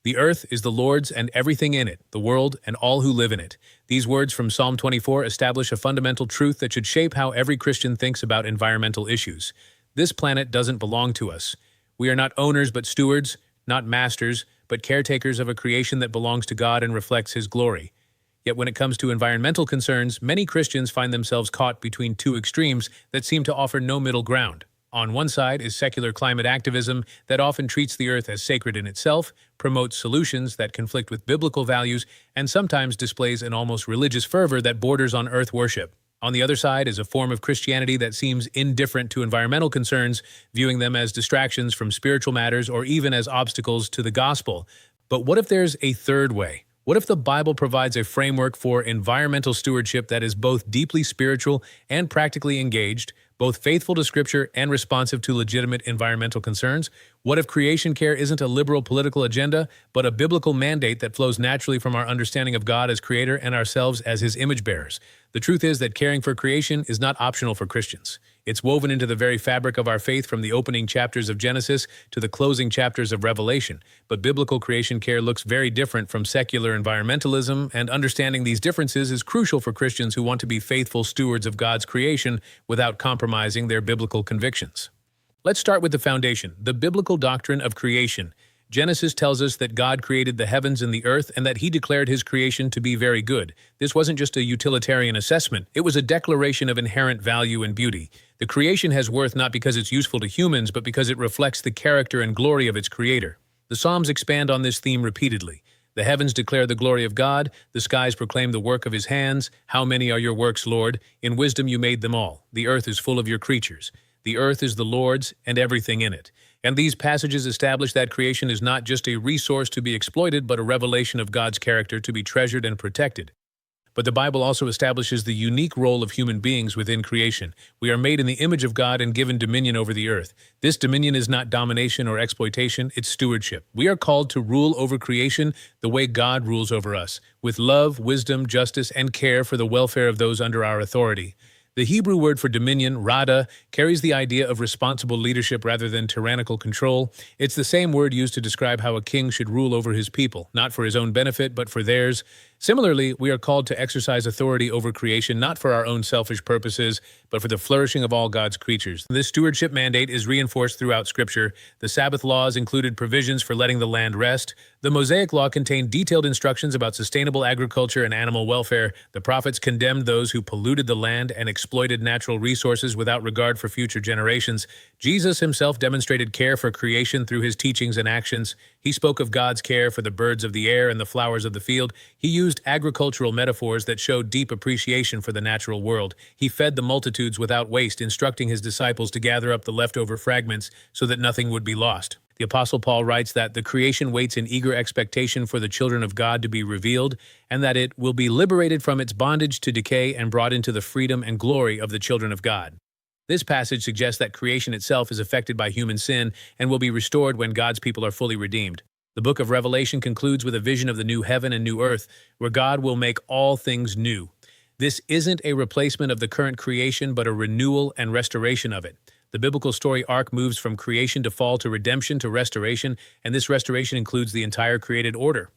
The earth is the Lord's and everything in it, the world and all who live in it. These words from Psalm 24 establish a fundamental truth that should shape how every Christian thinks about environmental issues. This planet doesn't belong to us. We are not owners but stewards, not masters, but caretakers of a creation that belongs to God and reflects His glory. Yet when it comes to environmental concerns, many Christians find themselves caught between two extremes that seem to offer no middle ground. On one side is secular climate activism that often treats the earth as sacred in itself, promotes solutions that conflict with biblical values, and sometimes displays an almost religious fervor that borders on earth worship. On the other side is a form of Christianity that seems indifferent to environmental concerns, viewing them as distractions from spiritual matters or even as obstacles to the gospel. But what if there's a third way? What if the Bible provides a framework for environmental stewardship that is both deeply spiritual and practically engaged, both faithful to Scripture and responsive to legitimate environmental concerns? What if creation care isn't a liberal political agenda, but a biblical mandate that flows naturally from our understanding of God as Creator and ourselves as His image bearers? The truth is that caring for creation is not optional for Christians. It's woven into the very fabric of our faith from the opening chapters of Genesis to the closing chapters of Revelation. But biblical creation care looks very different from secular environmentalism, and understanding these differences is crucial for Christians who want to be faithful stewards of God's creation without compromising their biblical convictions. Let's start with the foundation, the biblical doctrine of creation. Genesis tells us that God created the heavens and the earth and that He declared His creation to be very good. This wasn't just a utilitarian assessment, it was a declaration of inherent value and beauty. The creation has worth not because it's useful to humans, but because it reflects the character and glory of its Creator. The Psalms expand on this theme repeatedly. The heavens declare the glory of God, the skies proclaim the work of His hands. How many are your works, Lord? In wisdom you made them all. The earth is full of your creatures. The earth is the Lord's and everything in it. And these passages establish that creation is not just a resource to be exploited, but a revelation of God's character to be treasured and protected. But the Bible also establishes the unique role of human beings within creation. We are made in the image of God and given dominion over the earth. This dominion is not domination or exploitation, it's stewardship. We are called to rule over creation the way God rules over us, with love, wisdom, justice, and care for the welfare of those under our authority. The Hebrew word for dominion, rada, carries the idea of responsible leadership rather than tyrannical control. It's the same word used to describe how a king should rule over his people, not for his own benefit, but for theirs. Similarly, we are called to exercise authority over creation, not for our own selfish purposes, but for the flourishing of all God's creatures. This stewardship mandate is reinforced throughout Scripture. The Sabbath laws included provisions for letting the land rest. The Mosaic Law contained detailed instructions about sustainable agriculture and animal welfare. The prophets condemned those who polluted the land and exploited natural resources without regard for future generations. Jesus Himself demonstrated care for creation through His teachings and actions. He spoke of God's care for the birds of the air and the flowers of the field. He used agricultural metaphors that showed deep appreciation for the natural world. He fed the multitudes without waste, instructing His disciples to gather up the leftover fragments so that nothing would be lost. The Apostle Paul writes that the creation waits in eager expectation for the children of God to be revealed, and that it will be liberated from its bondage to decay and brought into the freedom and glory of the children of God. This passage suggests that creation itself is affected by human sin and will be restored when God's people are fully redeemed. The book of Revelation concludes with a vision of the new heaven and new earth, where God will make all things new. This isn't a replacement of the current creation, but a renewal and restoration of it. The biblical story arc moves from creation to fall to redemption to restoration, and this restoration includes the entire created order.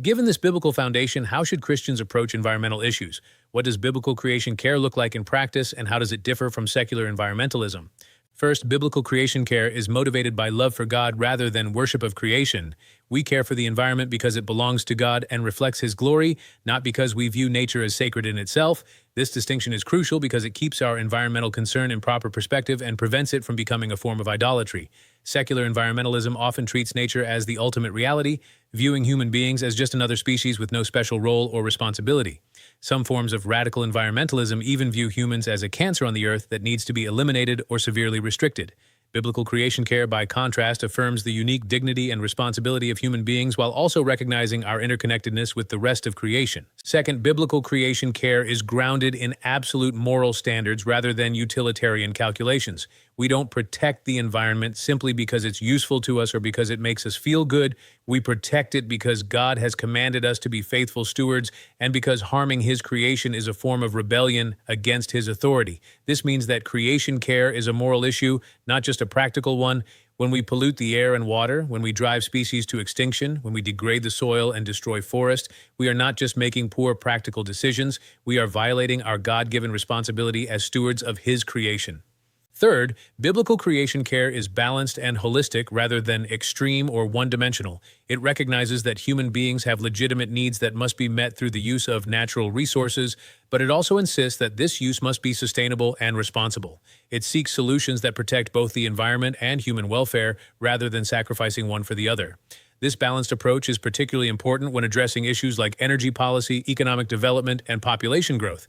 Given this biblical foundation, how should Christians approach environmental issues? What does biblical creation care look like in practice, and how does it differ from secular environmentalism? First, biblical creation care is motivated by love for God rather than worship of creation. We care for the environment because it belongs to God and reflects His glory, not because we view nature as sacred in itself. This distinction is crucial because it keeps our environmental concern in proper perspective and prevents it from becoming a form of idolatry. Secular environmentalism often treats nature as the ultimate reality, viewing human beings as just another species with no special role or responsibility. Some forms of radical environmentalism even view humans as a cancer on the earth that needs to be eliminated or severely restricted. Biblical creation care, by contrast, affirms the unique dignity and responsibility of human beings while also recognizing our interconnectedness with the rest of creation. Second, biblical creation care is grounded in absolute moral standards rather than utilitarian calculations. We don't protect the environment simply because it's useful to us or because it makes us feel good. We protect it because God has commanded us to be faithful stewards and because harming His creation is a form of rebellion against His authority. This means that creation care is a moral issue, not just a practical one. When we pollute the air and water, when we drive species to extinction, when we degrade the soil and destroy forest, we are not just making poor practical decisions, we are violating our God-given responsibility as stewards of His creation. Third, biblical creation care is balanced and holistic rather than extreme or one-dimensional. It recognizes that human beings have legitimate needs that must be met through the use of natural resources, but it also insists that this use must be sustainable and responsible. It seeks solutions that protect both the environment and human welfare rather than sacrificing one for the other. This balanced approach is particularly important when addressing issues like energy policy, economic development, and population growth.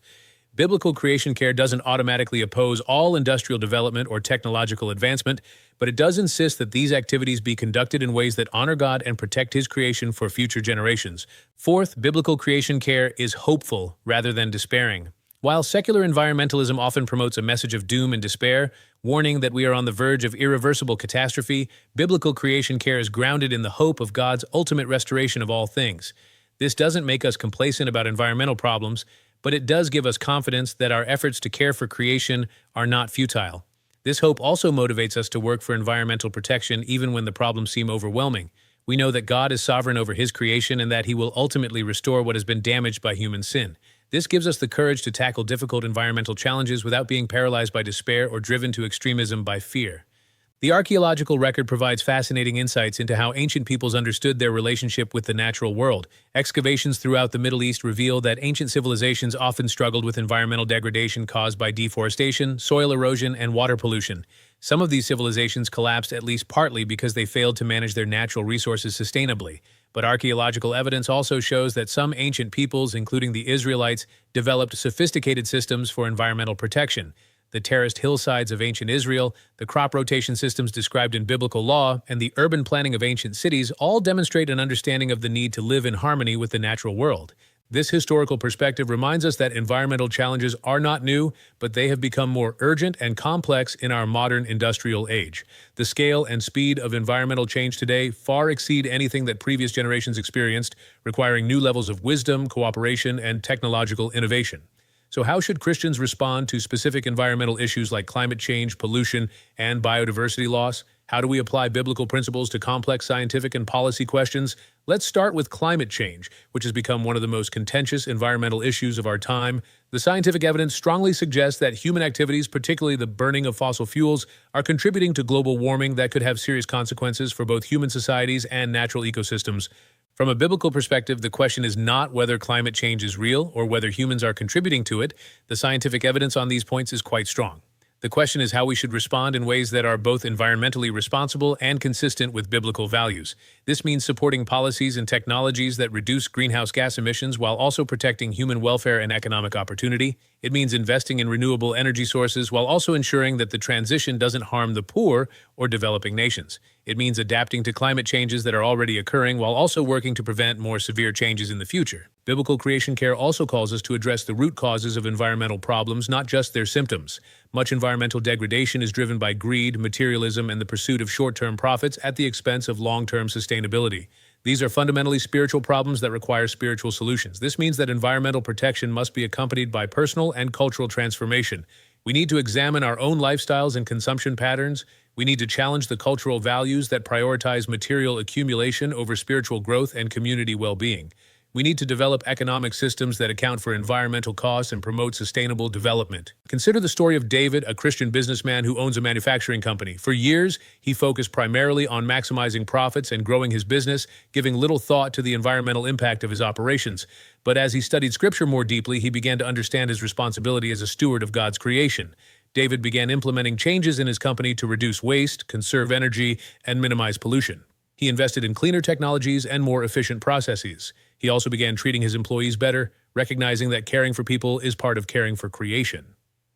Biblical creation care doesn't automatically oppose all industrial development or technological advancement, but it does insist that these activities be conducted in ways that honor God and protect His creation for future generations. Fourth, biblical creation care is hopeful rather than despairing. While secular environmentalism often promotes a message of doom and despair, warning that we are on the verge of irreversible catastrophe, biblical creation care is grounded in the hope of God's ultimate restoration of all things. This doesn't make us complacent about environmental problems, but it does give us confidence that our efforts to care for creation are not futile. This hope also motivates us to work for environmental protection even when the problems seem overwhelming. We know that God is sovereign over His creation and that He will ultimately restore what has been damaged by human sin. This gives us the courage to tackle difficult environmental challenges without being paralyzed by despair or driven to extremism by fear. The archaeological record provides fascinating insights into how ancient peoples understood their relationship with the natural world. Excavations throughout the Middle East reveal that ancient civilizations often struggled with environmental degradation caused by deforestation, soil erosion, and water pollution. Some of these civilizations collapsed at least partly because they failed to manage their natural resources sustainably. But archaeological evidence also shows that some ancient peoples, including the Israelites, developed sophisticated systems for environmental protection. The terraced hillsides of ancient Israel, the crop rotation systems described in biblical law, and the urban planning of ancient cities all demonstrate an understanding of the need to live in harmony with the natural world. This historical perspective reminds us that environmental challenges are not new, but they have become more urgent and complex in our modern industrial age. The scale and speed of environmental change today far exceed anything that previous generations experienced, requiring new levels of wisdom, cooperation, and technological innovation. So how should Christians respond to specific environmental issues like climate change, pollution, and biodiversity loss? How do we apply biblical principles to complex scientific and policy questions? Let's start with climate change, which has become one of the most contentious environmental issues of our time. The scientific evidence strongly suggests that human activities, particularly the burning of fossil fuels, are contributing to global warming that could have serious consequences for both human societies and natural ecosystems. From a biblical perspective, the question is not whether climate change is real or whether humans are contributing to it. The scientific evidence on these points is quite strong. The question is how we should respond in ways that are both environmentally responsible and consistent with biblical values. This means supporting policies and technologies that reduce greenhouse gas emissions while also protecting human welfare and economic opportunity. It means investing in renewable energy sources while also ensuring that the transition doesn't harm the poor or developing nations. It means adapting to climate changes that are already occurring while also working to prevent more severe changes in the future. Biblical creation care also calls us to address the root causes of environmental problems, not just their symptoms. Much environmental degradation is driven by greed, materialism, and the pursuit of short-term profits at the expense of long-term sustainability. These are fundamentally spiritual problems that require spiritual solutions. This means that environmental protection must be accompanied by personal and cultural transformation. We need to examine our own lifestyles and consumption patterns. We need to challenge the cultural values that prioritize material accumulation over spiritual growth and community well-being. We need to develop economic systems that account for environmental costs and promote sustainable development. Consider the story of David, a Christian businessman who owns a manufacturing company. For years, he focused primarily on maximizing profits and growing his business, giving little thought to the environmental impact of his operations. But as he studied Scripture more deeply, he began to understand his responsibility as a steward of God's creation. David began implementing changes in his company to reduce waste, conserve energy, and minimize pollution. He invested in cleaner technologies and more efficient processes. He also began treating his employees better, recognizing that caring for people is part of caring for creation.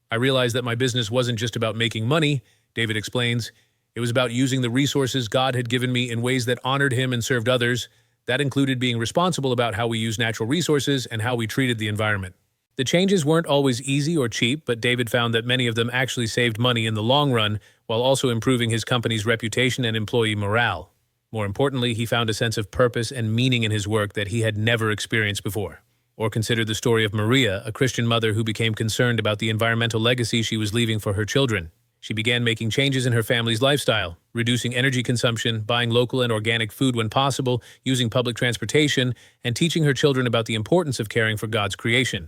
I realized that my business wasn't just about making money, David explains. It was about using the resources God had given me in ways that honored Him and served others. That included being responsible about how we use natural resources and how we treated the environment. The changes weren't always easy or cheap, but David found that many of them actually saved money in the long run, while also improving his company's reputation and employee morale. More importantly, he found a sense of purpose and meaning in his work that he had never experienced before. Or consider the story of Maria, a Christian mother who became concerned about the environmental legacy she was leaving for her children. She began making changes in her family's lifestyle, reducing energy consumption, buying local and organic food when possible, using public transportation, and teaching her children about the importance of caring for God's creation.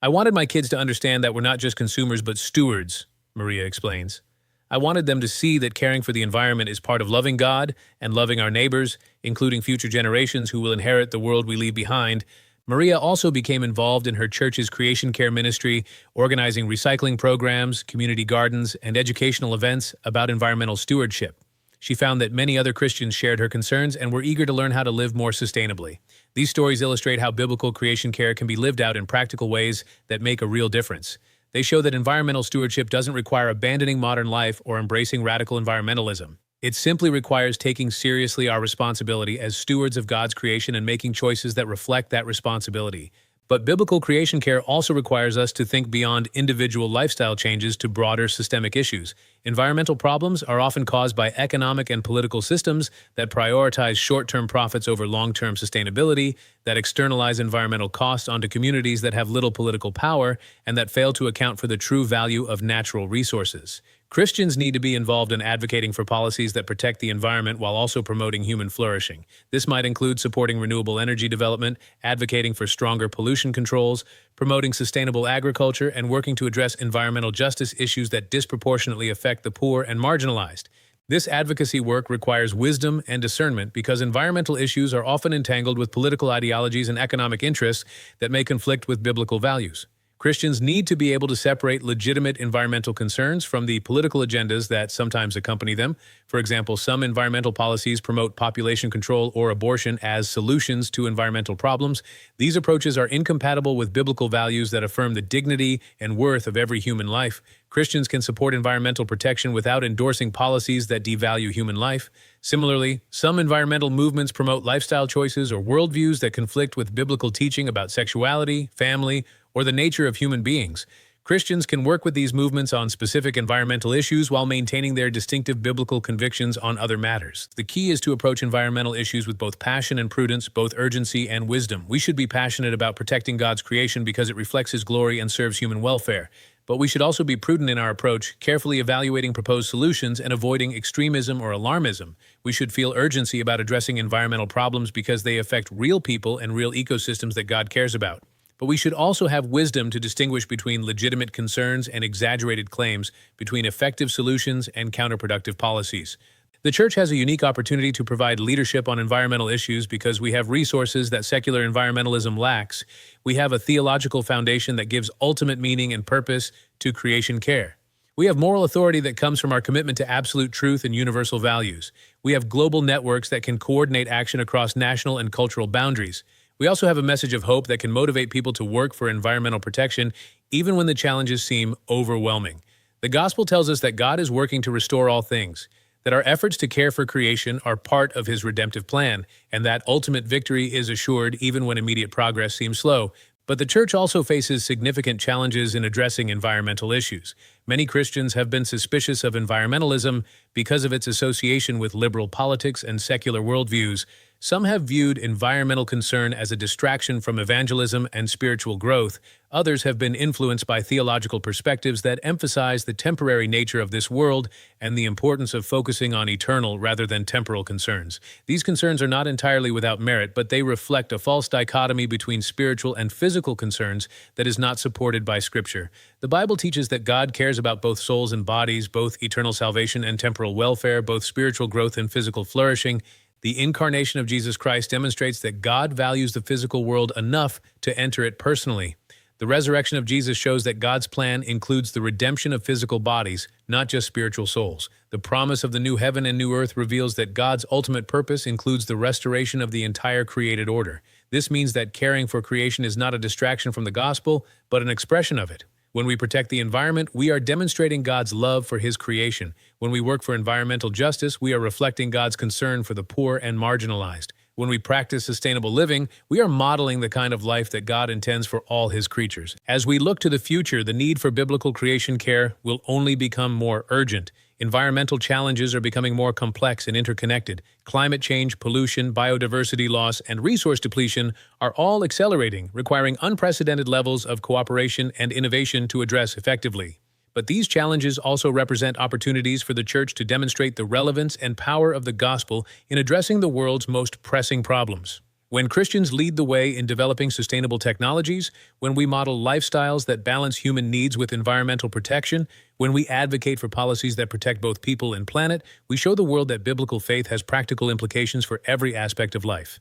"I wanted my kids to understand that we're not just consumers but stewards," Maria explains. "I wanted them to see that caring for the environment is part of loving God and loving our neighbors, including future generations who will inherit the world we leave behind." Maria also became involved in her church's creation care ministry, organizing recycling programs, community gardens, and educational events about environmental stewardship. She found that many other Christians shared her concerns and were eager to learn how to live more sustainably. These stories illustrate how biblical creation care can be lived out in practical ways that make a real difference. They show that environmental stewardship doesn't require abandoning modern life or embracing radical environmentalism. It simply requires taking seriously our responsibility as stewards of God's creation and making choices that reflect that responsibility. But biblical creation care also requires us to think beyond individual lifestyle changes to broader systemic issues. Environmental problems are often caused by economic and political systems that prioritize short-term profits over long-term sustainability, that externalize environmental costs onto communities that have little political power, and that fail to account for the true value of natural resources. Christians need to be involved in advocating for policies that protect the environment while also promoting human flourishing. This might include supporting renewable energy development, advocating for stronger pollution controls, promoting sustainable agriculture, and working to address environmental justice issues that disproportionately affect the poor and marginalized. This advocacy work requires wisdom and discernment because environmental issues are often entangled with political ideologies and economic interests that may conflict with biblical values. Christians need to be able to separate legitimate environmental concerns from the political agendas that sometimes accompany them. For example, some environmental policies promote population control or abortion as solutions to environmental problems. These approaches are incompatible with biblical values that affirm the dignity and worth of every human life. Christians can support environmental protection without endorsing policies that devalue human life. Similarly, some environmental movements promote lifestyle choices or worldviews that conflict with biblical teaching about sexuality, family, or the nature of human beings. Christians can work with these movements on specific environmental issues while maintaining their distinctive biblical convictions on other matters. The key is to approach environmental issues with both passion and prudence, both urgency and wisdom. We should be passionate about protecting God's creation because it reflects His glory and serves human welfare. But we should also be prudent in our approach, carefully evaluating proposed solutions and avoiding extremism or alarmism. We should feel urgency about addressing environmental problems because they affect real people and real ecosystems that God cares about. But we should also have wisdom to distinguish between legitimate concerns and exaggerated claims, between effective solutions and counterproductive policies. The church has a unique opportunity to provide leadership on environmental issues because we have resources that secular environmentalism lacks. We have a theological foundation that gives ultimate meaning and purpose to creation care. We have moral authority that comes from our commitment to absolute truth and universal values. We have global networks that can coordinate action across national and cultural boundaries. We also have a message of hope that can motivate people to work for environmental protection, even when the challenges seem overwhelming. The gospel tells us that God is working to restore all things, that our efforts to care for creation are part of His redemptive plan, and that ultimate victory is assured even when immediate progress seems slow. But the church also faces significant challenges in addressing environmental issues. Many Christians have been suspicious of environmentalism because of its association with liberal politics and secular worldviews. Some have viewed environmental concern as a distraction from evangelism and spiritual growth. Others have been influenced by theological perspectives that emphasize the temporary nature of this world and the importance of focusing on eternal rather than temporal concerns. These concerns are not entirely without merit, but they reflect a false dichotomy between spiritual and physical concerns that is not supported by Scripture. The Bible teaches that God cares about both souls and bodies, both eternal salvation and temporal welfare, both spiritual growth and physical flourishing. The incarnation of Jesus Christ demonstrates that God values the physical world enough to enter it personally. The resurrection of Jesus shows that God's plan includes the redemption of physical bodies, not just spiritual souls. The promise of the new heaven and new earth reveals that God's ultimate purpose includes the restoration of the entire created order. This means that caring for creation is not a distraction from the gospel, but an expression of it. When we protect the environment, we are demonstrating God's love for His creation. When we work for environmental justice, we are reflecting God's concern for the poor and marginalized. When we practice sustainable living, we are modeling the kind of life that God intends for all His creatures. As we look to the future, the need for biblical creation care will only become more urgent. Environmental challenges are becoming more complex and interconnected. Climate change, pollution, biodiversity loss, and resource depletion are all accelerating, requiring unprecedented levels of cooperation and innovation to address effectively. But these challenges also represent opportunities for the Church to demonstrate the relevance and power of the gospel in addressing the world's most pressing problems. When Christians lead the way in developing sustainable technologies, when we model lifestyles that balance human needs with environmental protection, when we advocate for policies that protect both people and planet, we show the world that biblical faith has practical implications for every aspect of life.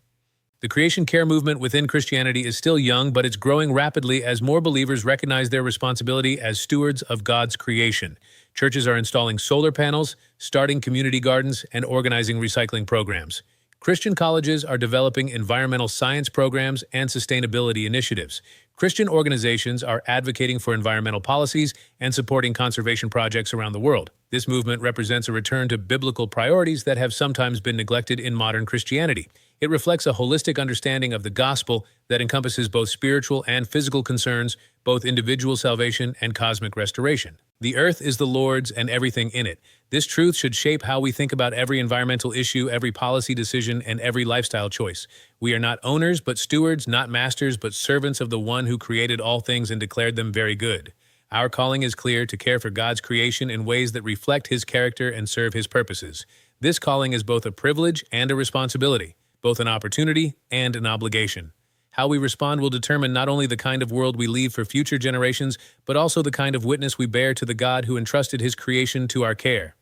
The creation care movement within Christianity is still young, but it's growing rapidly as more believers recognize their responsibility as stewards of God's creation. Churches are installing solar panels, starting community gardens, and organizing recycling programs. Christian colleges are developing environmental science programs and sustainability initiatives. Christian organizations are advocating for environmental policies and supporting conservation projects around the world. This movement represents a return to biblical priorities that have sometimes been neglected in modern Christianity. It reflects a holistic understanding of the gospel that encompasses both spiritual and physical concerns, both individual salvation and cosmic restoration. The earth is the Lord's and everything in it. This truth should shape how we think about every environmental issue, every policy decision, and every lifestyle choice. We are not owners, but stewards, not masters, but servants of the one who created all things and declared them very good. Our calling is clear: to care for God's creation in ways that reflect His character and serve His purposes. This calling is both a privilege and a responsibility, both an opportunity and an obligation. How we respond will determine not only the kind of world we leave for future generations, but also the kind of witness we bear to the God who entrusted His creation to our care.